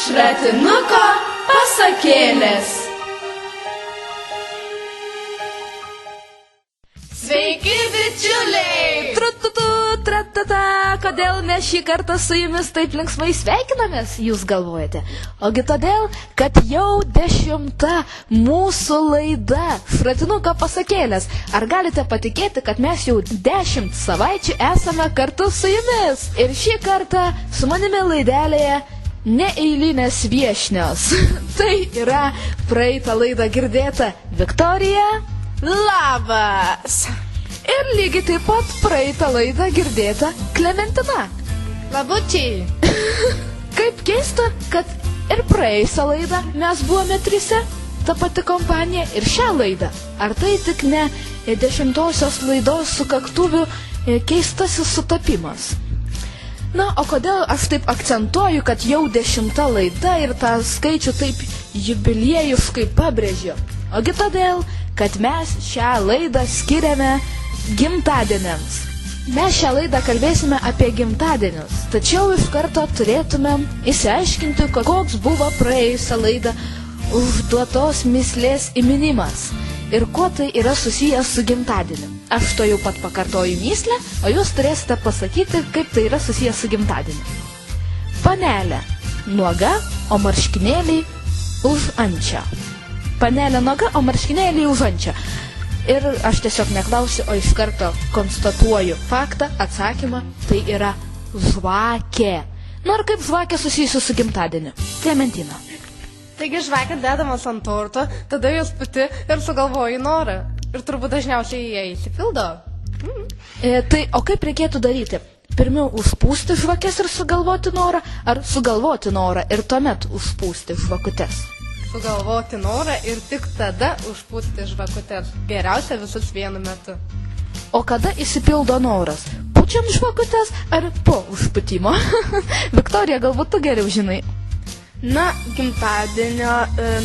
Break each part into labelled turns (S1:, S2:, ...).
S1: Šratinuko pasakėlės. Sveiki, bičiuliai!
S2: Trututu, tratata, kodėl mes šį kartą su jumis taip linksmai sveikinamės, jūs galvojate? Ogi todėl, kad jau 10. mūsų laida Šratinuko pasakėlės. Ar galite patikėti, kad mes jau 10 savaičių esame kartu su jumis? Ir šį kartą su manimi laidelėje neeilinės viešnios. Tai yra praeitą laidą girdėta Viktorija.
S1: Labas!
S2: Ir lygiai taip pat praeitą laidą girdėta Klementina.
S1: Labučiai!
S2: Kaip keista, kad ir praėjusią laidą mes buvome 3, ta pati kompanija ir šią laidą. Ar tai tik ne 10-osios laidos sukaktuvių keistasis sutapimas? Na, o kodėl aš taip akcentuoju, kad jau 10 laida ir tą skaičių taip jubiliejiškai pabrėžiu? Ogi todėl, kad mes šią laidą skiriame gimtadieniams. Mes šią laidą kalbėsime apie gimtadienius, tačiau iš karto turėtumėm išsiaiškinti, koks buvo praėjusią laidą užduotos mįslės įminimas ir kuo tai yra susijęs su gimtadieniu. Aš to jau pat pakartoju mįslę, o jūs turėsite pasakyti, kaip tai yra susijęs su gimtadieniu. Panelė nuoga, o marškinėliai už ančio. Panelė nuoga, o marškinėliai už ančio. Ir aš tiesiog neklausiu, o iš karto konstatuoju faktą, atsakymą, tai yra žvakė. Nu ir kaip žvakė susijusi su gimtadieniu? Klementina.
S1: Taigi žvakė dedamas ant torto, tada jūs pati ir sugalvoji norą. Ir turbūt dažniausiai jie įsipildo.
S2: Tai, o kaip reikėtų daryti? Pirmiau užpūsti žvakės ir sugalvoti norą, ar sugalvoti norą ir tuomet užpūsti žvakutes?
S1: Sugalvoti norą ir tik tada užpūsti žvakutes. Geriausia visus vienu metu.
S2: O kada įsipildo noras? Pučiant žvakutes ar po užpūtimo? Viktorija, galbūt tu geriau žinai.
S3: Na, gimtadienio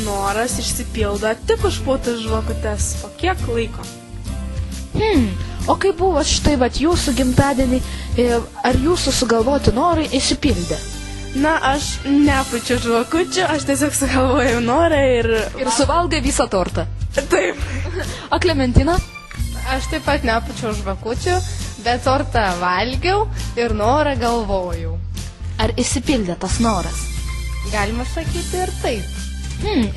S3: noras išsipildo tik užpūtus žvakutes. Po kiek laiko?
S2: O kaip buvo štai vat jūsų gimtadienį, ar jūsų sugalvoti norai išsipildė?
S3: Na, aš nepučiu žvakučių, aš tiesiog sugalvojau norą ir...
S2: Ir suvalgai visą tortą?
S3: Taip.
S2: O Klementina?
S1: Aš taip pat nepučiau žvakučių, bet tortą valgiau ir norą galvojau.
S2: Ar išsipildė tas noras?
S1: Galima sakyti ir taip.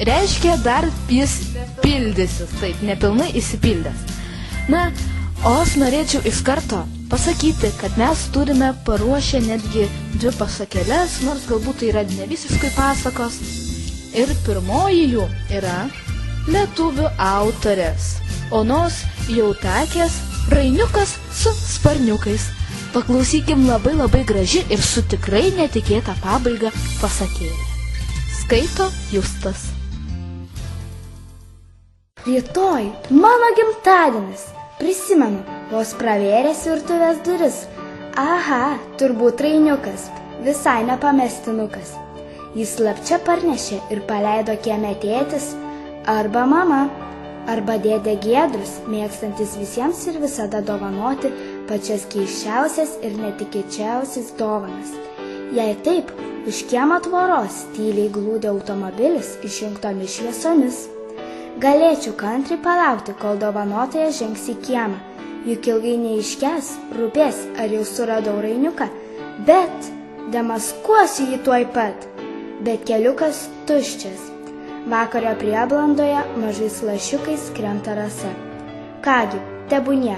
S2: Reiškia, dar jis pildysis, taip, nepilnai įsipildęs. Na, o aš norėčiau iš karto pasakyti, kad mes turime paruošę netgi 2 pasakėles, nors galbūt tai yra ne visiškai pasakos. Ir pirmoji jų yra lietuvių autorės Onos Jautakės Rainiukas su sparniukais. Paklausykim labai graži ir su tikrai netikėta pabaiga pasakėlė. Skaito Justas.
S4: Rytoj mano gimtadienis. Prisimenu, vos pravėręs virtuvės duris. Aha, turbūt Rainiukas, visai nepamestinukas. Jis slapčia parnešė ir paleido kieme tėtis, arba mama, arba dėdė Giedrius, mėgstantis visiems ir visada dovanoti pačias keisčiausias ir netikėčiausias dovanas. Jei taip, už kiemo tvoros tyliai glūdė automobilis išjungtomis šviesomis. Galėčiau kantriai palaukti, kol dovanotojas žengs į kiemą, juk ilgai neiškęs, rūpės, ar jau suradau Rainiuką, bet demaskuosiu jį tuoj pat. Bet keliukas tuščias. Vakario prieblandoje mažais lašiukais krenta rasa. Kągi, tebūnie.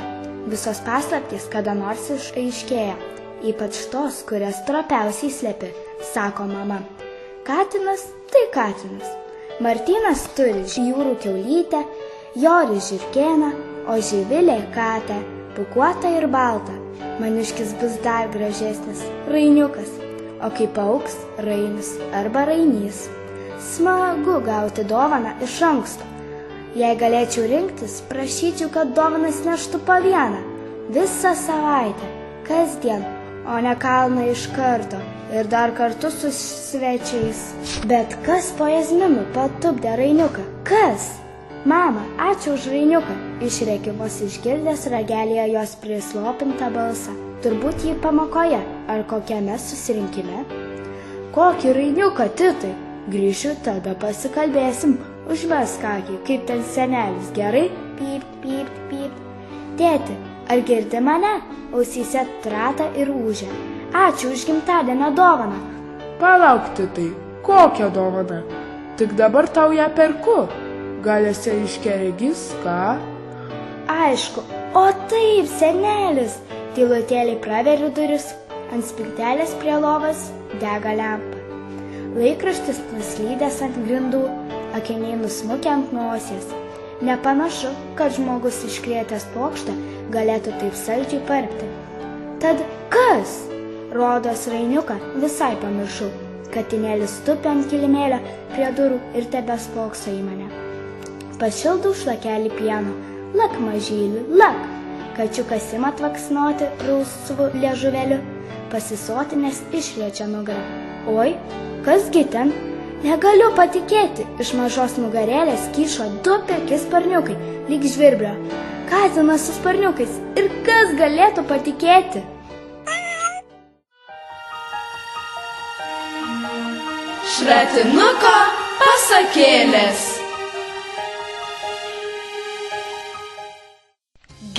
S4: Visos paslaptys kada nors išaiškėja, ypač tos, kurias trapiausiai slepi, sako mama. Katinas tai katinas. Martynas turi jūrų kiaulytę, Joris žirkėną, o Živilė katę, pūkuotą ir baltą. Maniškis bus dar gražesnis, Rainiukas, o kaip augs, Rainis arba Rainys. Smagu gauti dovaną iš anksto. Jei galėčiau rinktis, prašyčiau, kad dovanas neštų po vieną, visą savaitę, kasdien, o ne kalną iš karto ir dar kartu su svečiais. Bet kas po jazminų patupdė Rainiuką? Kas? Mama, ačiū už Rainiuką, išrėkė vos išgirdęs ragelėje jos prislopintą balsą. Turbūt jį pamokoje ar kokiame susirinkime. kokį rainiuką, Titai? Grįšiu, tada pasikalbėsim. Užmesk akį, kaip ten senelis, gerai? Pyp, pyp, pyp. Tėti, ar girdi mane? Ausyse trata ir ūžia. Ačiū už gimtadienio dovaną.
S5: Palauk, Titai, kokią dovaną? Tik dabar tau ją perku. Gal esi aiškiaregys, ką?
S4: Aišku, o taip, senelis. Tylutėliai praveriu duris, ant spintelės prie lovas dega lempa. Laikraštis nuslydęs ant grindų, akiniai nusmukę ant nosies. Nepanašu, kad žmogus iškrėtęs pokštą galėtų taip saldžiai parpti. Tad kas? Rodos rainiuką visai pamiršau. Katinėlis tupi ant kilimėlio prie durų ir tebespokso į mane. Pašildau šlakelį pieno. Lak, mažyliu, lak. Kačiukas ima tvaksnoti rausvu liežuveliu. Pasisotinės išriečia nugarą. Oi, kasgi ten? Negaliu patikėti. Iš mažos nugarėlės kyšo 2 pilki sparniukai, lyg žvirblio. Katinas su sparniukais. Ir kas galėtų patikėti?
S2: Šratinuko pasakėlės.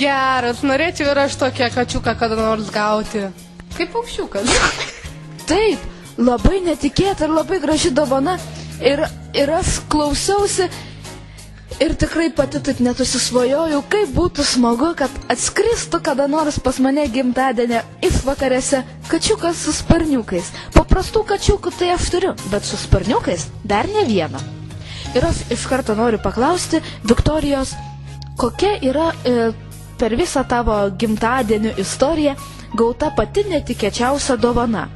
S1: Geras, norėčiau ir aš tokią kačiuką kada nors gauti. Kaip paukščiukas.
S2: Taip, labai netikėta ir labai graži dovana. Ir aš klausiausi ir tikrai pati taip net užsisvajojau, kaip būtų smagu, kad atskristų kada nors pas mane gimtadienį išvakarėse kačiukas su sparniukais. Paprastų kačiukų tai aš turiu, bet su sparniukais dar ne vieną. Ir aš iš karto noriu paklausti Viktorijos, kokia yra per visą tavo gimtadienio istoriją gauta pati netikėčiausia dovana?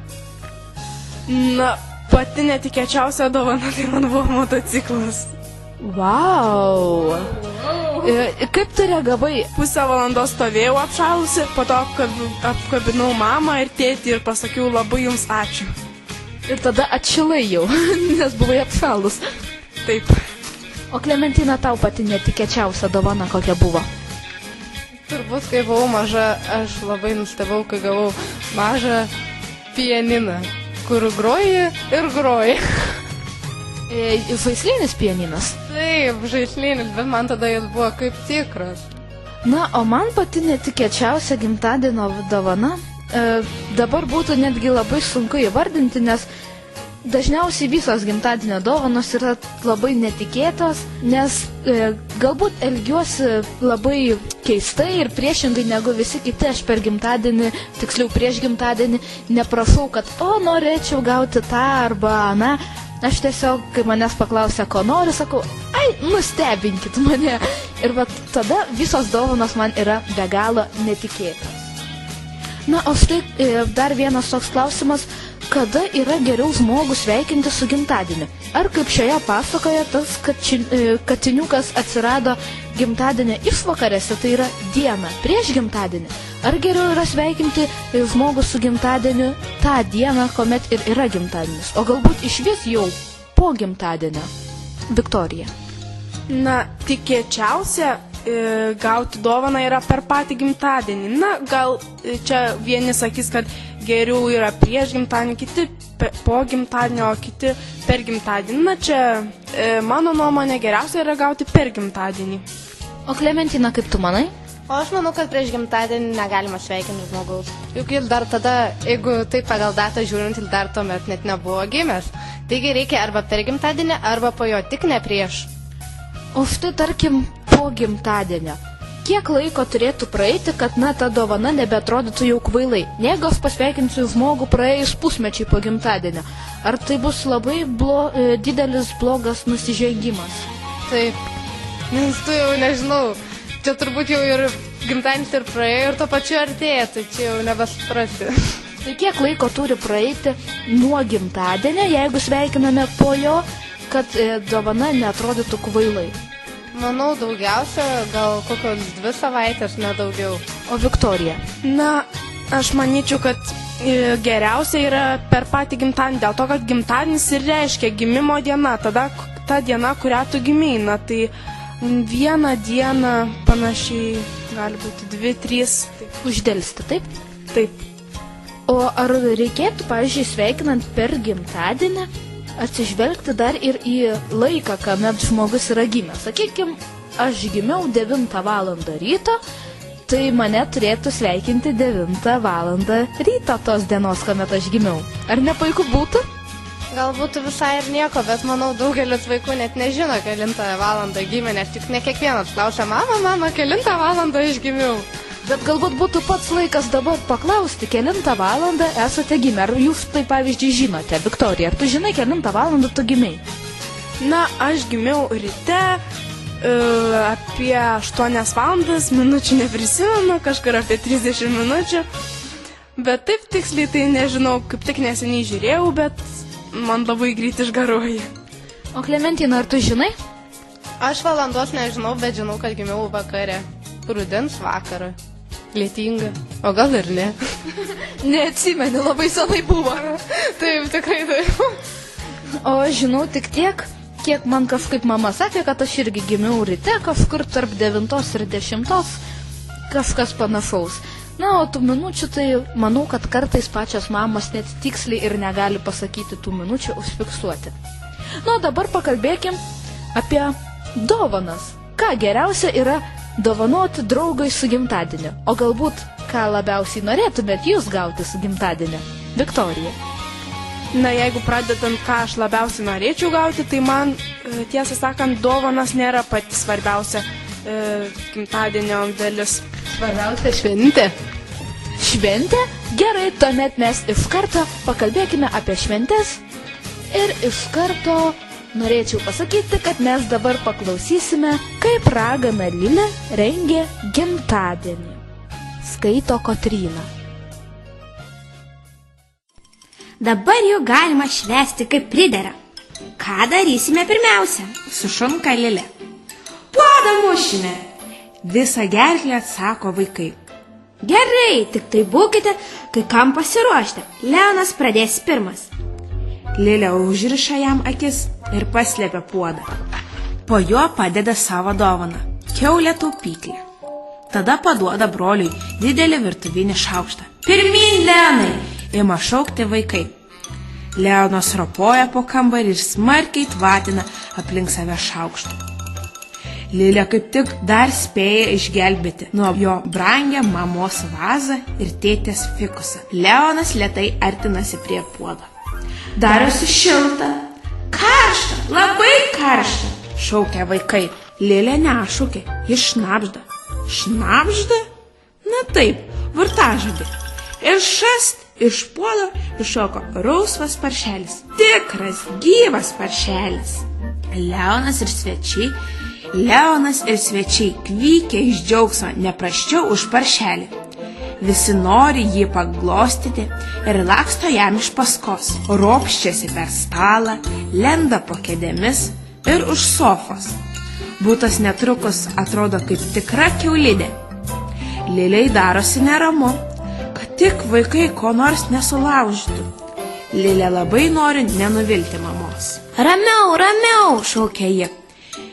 S3: Na, pati netikėčiausia dovana tai man buvo motociklas.
S2: Vau! Kaip tu reagavai?
S3: Pusę valandos stovėjau apšalusi, po to apkabinau mamą ir tėtį ir pasakiau labai jums ačiū.
S2: Ir tada atšilai jau, nes buvai apšalus.
S3: Taip.
S2: O Klementina, tau pati netikėčiausia dovana kokia buvo?
S1: Turbūt, kai buvau maža, aš labai nustebau, kai gavau mažą pianiną, kur groji ir groji.
S2: Žaislinis pianinas.
S1: Taip, žaislinis, bet man tada jis buvo kaip tikras.
S2: Na, o man pati netikėčiausia gimtadienio dovana dabar būtų netgi labai sunku įvardinti, nes dažniausiai visos gimtadienio dovanos yra labai netikėtos, nes galbūt elgiuosi labai keistai ir priešingai negu visi kiti. Aš per gimtadienį, tiksliau prieš gimtadienį, neprašau, kad norėčiau gauti tą arba aną. Aš tiesiog, kai manęs paklausia, ko noriu, sakau, nustebinkit mane. Ir vat tada visos dovanos man yra be galo netikėtos. Na, o štai dar vienas toks klausimas, kada yra geriau žmogų sveikinti su gimtadieniu? Ar kaip šioje pasakoje tas katiniukas atsirado gimtadienio išvakarėse, tai yra diena prieš gimtadienį? Ar geriau yra sveikinti žmogų su gimtadieniu tą dieną, kuomet ir yra gimtadienis? O galbūt išvis jau po gimtadienio? Viktorija.
S3: Na, tikėčiausia gauti dovaną yra per patį gimtadienį. Na, gal čia vieni sakys, kad geriau yra prieš gimtadienį, kiti po gimtadienio, o kiti per gimtadienį. Na, čia mano nuomonė geriausia yra gauti per gimtadienį.
S2: O Klementina, kaip tu manai?
S1: O aš manau, kad prieš gimtadienį negalima sveikinti žmogaus. Juk jis dar tada, jeigu taip pagal datą žiūrint, jis dar tuomet net nebuvo gimęs. Taigi reikia arba per gimtadienį, arba po jo, tik ne prieš.
S2: O štai tarkim po gimtadienio. Kiek laiko turėtų praeiti, kad ta dovana nebeatrodytų jau kvailai? Jeigu aš pasveikinsiu žmogų praėjus pusmečiai po gimtadienio, ar tai bus labai didelis blogas nusižengimas?
S1: Taip, nes tu jau nežinau, čia turbūt jau ir gimtadienis ir praėjo ir to pačiu artėja, tai čia jau nebesuprasi.
S2: Tai kiek laiko turi praeiti nuo gimtadienio, jeigu sveikiname po jo, kad dovana neatrodytų kvailai?
S1: Manau, daugiausia gal kokios 2 savaitės, nedaugiau.
S2: O Viktorija?
S3: Na, aš manyčiau, kad geriausia yra per patį gimtadienį, dėl to, kad gimtadienis ir reiškia gimimo diena, tada ta diena, kurią tu gimei. Na, tai 1 dieną panašiai gali būti 2, 3.
S2: Uždelsti, taip?
S3: Taip.
S2: O ar reikėtų, pavyzdžiui, sveikinant per gimtadienį, atsižvelgti dar ir į laiką, kuomet žmogus yra gimęs? Sakykime, aš gimiau 9 valandą ryto, tai mane turėtų sveikinti 9 valandą ryto tos dienos, kuomet aš gimiau. Ar ne puiku būtų?
S1: Galbūt visai ir nieko, bet manau daugelis vaikų net nežino, kelintą valandą gimė, nes tik ne kiekvienas klausia, mama, kelintą valandą aš gimiau.
S2: Bet galbūt būtų pats laikas dabar paklausti, kelintą valandą esate gimę. Ar jūs tai pavyzdžiui žinote, Viktorija, ar tu žinai, kelintą valandą tu gimei?
S3: Na, aš gimiau ryte apie 8 valandas, minučių neprisimenu, kažkur apie 30 minučių. Bet taip tiksliai tai nežinau, kaip tik neseniai žiūrėjau, bet man labai greit išgaruoja.
S2: O Klementina, ar tu žinai?
S1: Aš valandos nežinau, bet žinau, kad gimiau vakare. Rudens vakarą. Lietinga. O gal ir ne?
S2: Neatsimeni, labai senai buvo.
S1: Taip, tikrai taip.
S2: O žinau tik tiek, kiek man kažkaip mama sakė, kad aš irgi gimiau ryte, kažkur tarp 9 ir 10, kažkas panašaus. Na, o tų minučių tai manau, kad kartais pačios mamos net tiksliai ir negali pasakyti tų minučių užfiksuoti. Na, o dabar pakalbėkim apie dovanas. Ką geriausia yra dovanoti draugui su gimtadieniu? O galbūt, ką labiausiai norėtumėt jūs gauti su gimtadieniu? Viktorija.
S3: Na, jeigu pradedant, ką aš labiausiai norėčiau gauti, tai man, tiesą sakant, dovanas nėra pati svarbiausia gimtadienio dalis.
S1: Svarbiausia šventė.
S2: Šventė? Gerai, tuomet mes iš karto pakalbėkime apie šventes. Ir iš karto norėčiau pasakyti, kad mes dabar paklausysime, kaip ragana Lilė rengė gimtadienį. Skaito Kotryna.
S6: Dabar jau galima švęsti kaip pridera. Ką darysime pirmiausia?
S7: Sušunka Lilė. Puodą mušime. Visą gerklę atsako vaikai.
S6: Gerai, tik tai būkite, kai kam pasiruošti. Leonas pradės pirmas.
S7: Lilė užriša jam akis ir paslėpia puodą. Po juo padeda savo dovaną – kiaulę taupyklę. Tada paduoda broliui didelį virtuvinį šaukštą. Pirmyn, Leonai! Ima šaukti vaikai. Leonas ropoja po kambarį ir smarkiai tvatina aplink save šaukštą. Lilė kaip tik dar spėja išgelbėti nuo jo brangią mamos vazą ir tėtės fikusą. Leonas lėtai artinasi prie puodo. Darosi šilta. Karšta, labai karšta, šaukia vaikai. Lilė nešaukia, ji šnabžda. Šnabžda? Na taip, vartažodį. Ir šast iš puodo iššoko rausvas paršelis. Tikras, gyvas paršelis. Leonas ir svečiai kvykia iš džiaugsmo neprasčiau už paršelį. Visi nori jį paglostyti ir laksto jam iš paskos. Ropščiasi per stalą, lenda po kėdėmis ir už sofos. Butas netrukus atrodo kaip tikra kiaulidė. Lilei darosi neramu, kad tik vaikai ko nors nesulaužytų. Lilė labai nori nenuvilti mamos.
S6: Ramiau, ramiau, šaukia ji.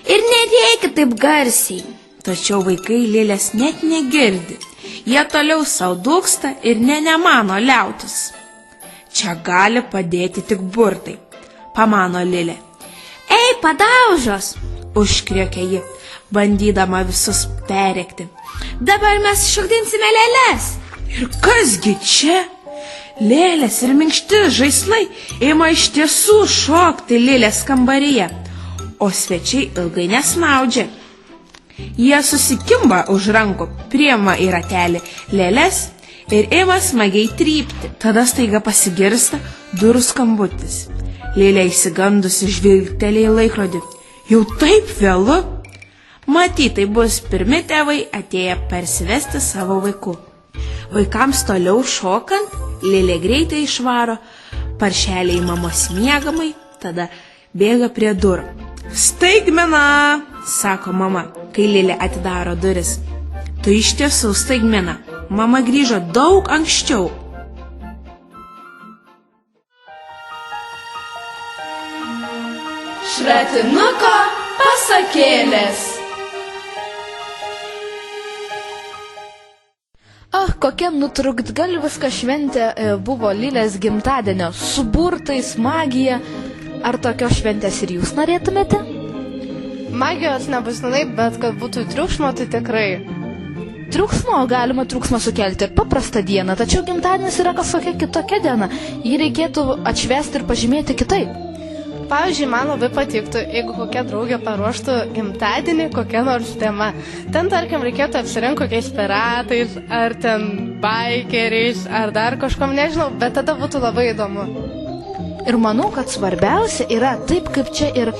S6: Ir nedėkit taip garsiai.
S7: Tačiau vaikai Lilės net negirdi. Jie toliau savo dūksta ir nemano liautis. Čia gali padėti tik burtai, pamano Lilė.
S6: Ei, padaužos,
S7: užkriokia ji, bandydama visus perrėkti.
S6: Dabar mes šokdinsime lėles.
S7: Ir kasgi čia? Lėlės ir minkšti žaislai ima iš tiesų šokti Lilės kambaryje, o svečiai ilgai nesnaudžia. Jie susikimba už rankų, priima į ratelį lėles ir ima smagiai trypti. Tada staiga pasigirsta durų skambutis. Lilė išsigandusi žvilgtelė į laikrodį. Jau taip vėlu? Matyt, tai bus pirmi tėvai atėję parsivesti savo vaikų. Vaikams toliau šokant, Lilė greitai išvaro paršelį į mamos miegamai, tada bėga prie durų. Staigmena, sako mama, kai Lilė atidaro duris. Tu iš tiesų staigmena. Mama grįžo daug anksčiau.
S2: Šratinuko pasakėlės. Ach, kokia nutrūktgalviška šventė buvo Lilės gimtadienio, su burtais, magija. Ar tokios šventės ir jūs norėtumėte?
S1: Magijos nebūtinai, bet kad būtų triukšmo, tai tikrai.
S2: Triukšmo galima triukšmą sukelti ir paprastą dieną, tačiau gimtadienis yra kažkokia kitokia diena. Jį reikėtų atšvęsti ir pažymėti kitaip.
S1: Pavyzdžiui, man labai patiktų, jeigu kokia draugė paruoštų gimtadienį kokia nors tema. Ten, tarkim, reikėtų apsirinkti kokiais piratais, ar ten baikeriais, ar dar kažkom, nežinau, bet tada būtų labai įdomu.
S2: Ir manau, kad svarbiausia yra taip, kaip čia ir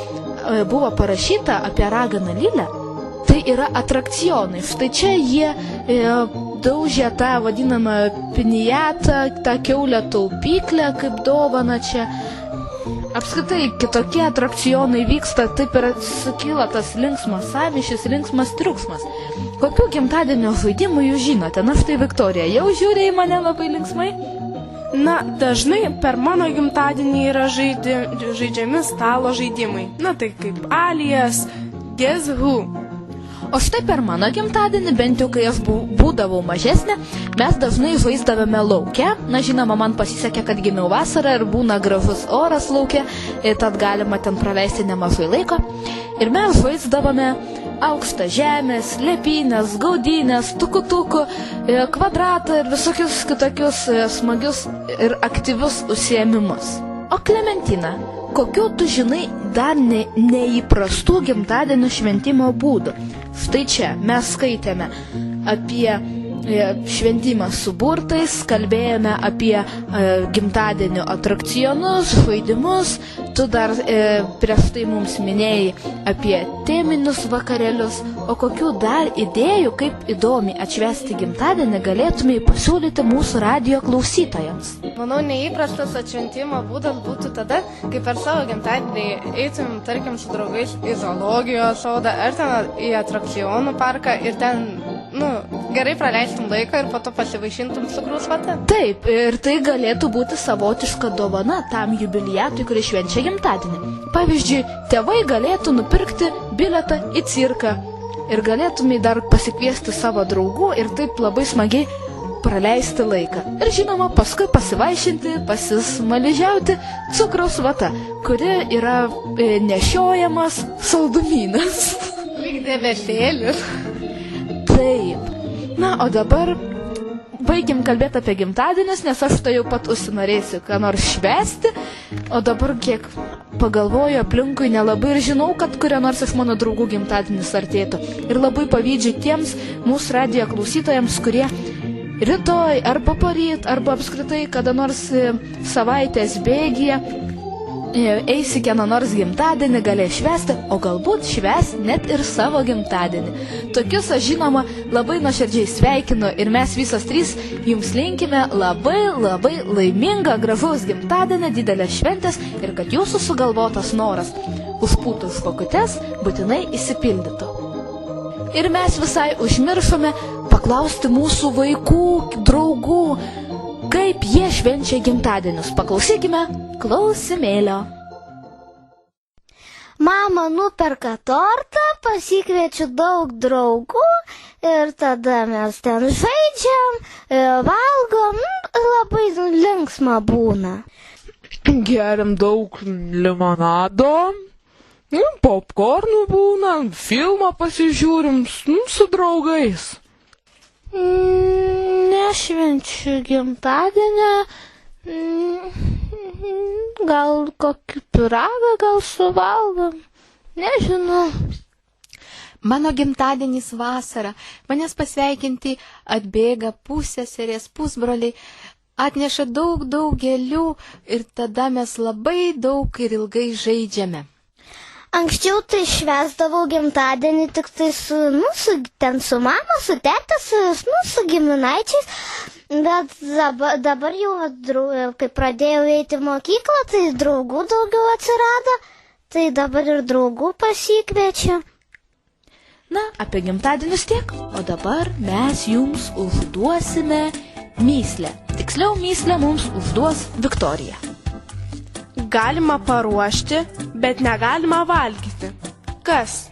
S2: buvo parašyta apie raganą Lilę, tai yra atrakcionai. Štai čia jie daužė tą vadinamą pinijatą, tą kiaulę taupyklę kaip dovaną čia. Apskritai, kitokie atrakcionai vyksta, taip ir sukyla tas linksmas sąmyšis, linksmas triukšmas. Kokių gimtadienio žaidimų jūs žinote? Na štai Viktorija, jau žiūrė į mane labai linksmai?
S3: Na, dažnai per mano gimtadienį yra žaidžiami stalo žaidimai. Na, tai kaip Alias, Guess Who.
S2: O štai per mano gimtadienį, bent jau kai aš būdavau mažesnė, mes dažnai žaisdavome lauke. Na, žinoma, man pasisekė, kad gimiau vasarą ir būna gražus oras lauke, tad galima ten praleisti nemažai laiko. Ir mes žaisdavome aukštą žemės, lepynės, gaudynės, tukutukų, kvadratą ir visokius kitokius smagius ir aktyvius užsiėmimus. O Klementina, kokių tu žinai dar neįprastų gimtadienio šventimo būdų? Štai čia mes skaitėme apie šventimą su burtais, kalbėjome apie gimtadienio atrakcionus, žaidimus, tu dar prieš tai mums minėjai apie teminius vakarėlius, o kokių dar idėjų, kaip įdomiai atšvęsti gimtadienį, galėtumai pasiūlyti mūsų radijo klausytojams?
S1: Manau, neįprastas atšventimo būdas būtų tada, kai per savo gimtadienį eitum, tarkim, su draugais į zoologijos sodą ar ten į atrakcionų parką ir ten, gerai praleistum laiką ir po to pasivaišintum cukraus vata.
S2: Taip, ir tai galėtų būti savotiška dovana tam jubiliatui, kuris švenčia gimtadienį. Pavyzdžiui, tėvai galėtų nupirkti bilietą į cirką ir galėtumai dar pasikviesti savo draugų ir taip labai smagiai praleisti laiką. Ir žinoma, paskui pasivaišinti, pasismaližiauti cukraus vata, kuri yra nešiojamas saldumynas.
S1: Lyg debesėlis.
S2: Taip. Na, o dabar baigim kalbėti apie gimtadienius, nes aš tai jau pat užsinorėsiu ką nors švęsti, o dabar kiek pagalvoju aplinkui nelabai ir žinau, kad kurio nors iš mano draugų gimtadienis artėtų. Ir labai pavydžiu tiems mūsų radijo klausytojams, kurie rytoj arba poryt, arba apskritai kada nors savaitės bėgyje eis į kieno nors gimtadienį, galės švęsti, o galbūt švęs net ir savo gimtadienį. Tokius aš žinoma labai nuoširdžiai sveikinu ir mes visos trys jums linkime labai laimingą, gražaus gimtadienį, didelės šventės ir kad jūsų sugalvotas noras užpūtus žvakutes būtinai išsipildytų. Ir mes visai užmiršome paklausti mūsų vaikų, draugų, kaip jie švenčia gimtadienius. Paklausykime klausimėlio.
S8: Mama nuperka tortą, pasikviečiu daug draugų ir tada mes ten žaidžiam, valgom, labai linksma būna.
S5: Geriam daug limonado, popkornų būna, filmą pasižiūrim su draugais.
S8: Nešvenčiu gimtadienį, gal kokį pyragą gal suvalgom, nežinau.
S9: Mano gimtadienis vasarą, manęs pasveikinti atbėga pusseserės, pusbroliai, atneša daug gėlių ir tada mes labai daug ir ilgai žaidžiame.
S8: Anksčiau tai švęsdavau gimtadienį tik tai su mama, su tete, su giminaičiais, bet dabar jau, kai pradėjau eiti į mokyklą, tai draugų daugiau atsirado, tai dabar ir draugų pasikviečiu.
S2: Na, apie gimtadienius tiek, o dabar mes jums užduosime mįslę. Tiksliau, mįslę mums užduos Viktorija.
S3: Galima paruošti, bet negalima valgyti. Kas?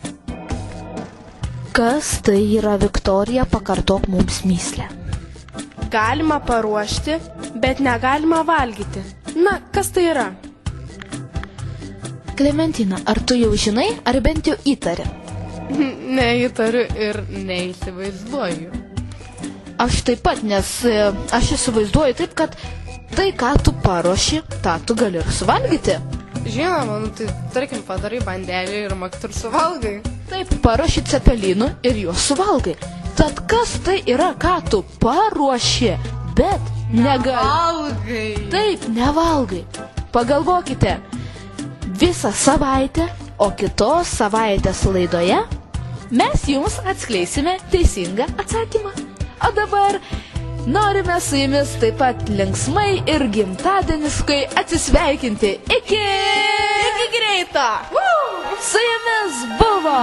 S2: Kas tai yra, Viktorija, pakartok mums mįslę.
S3: galima paruošti, bet negalima valgyti. Na, kas tai yra?
S2: Klementina, ar tu jau žinai, ar bent jau įtari?
S1: Neįtariu ir neįsivaizduoju.
S2: Aš taip pat, nes aš įsivaizduoju taip, kad tai, ką tu paruoši, tą tu gali ir suvalgyti.
S1: Žinoma, tai tarkim padarai bandelį ir makti ir suvalgai.
S2: Taip, paruoši cepelinų ir juos suvalgai. Tad kas tai yra, ką tu paruoši, bet negali.
S1: Valgai.
S2: Taip, nevalgai. Pagalvokite, visą savaitę, o kitos savaitės laidoje mes jums atskleisime teisingą atsakymą. O dabar norime su jumis taip pat linksmai ir gimtadieniškai atsisveikinti. Iki greito! Su jumis buvo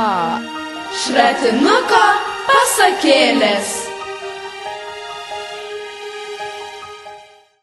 S2: Šratinuko pasakėlės.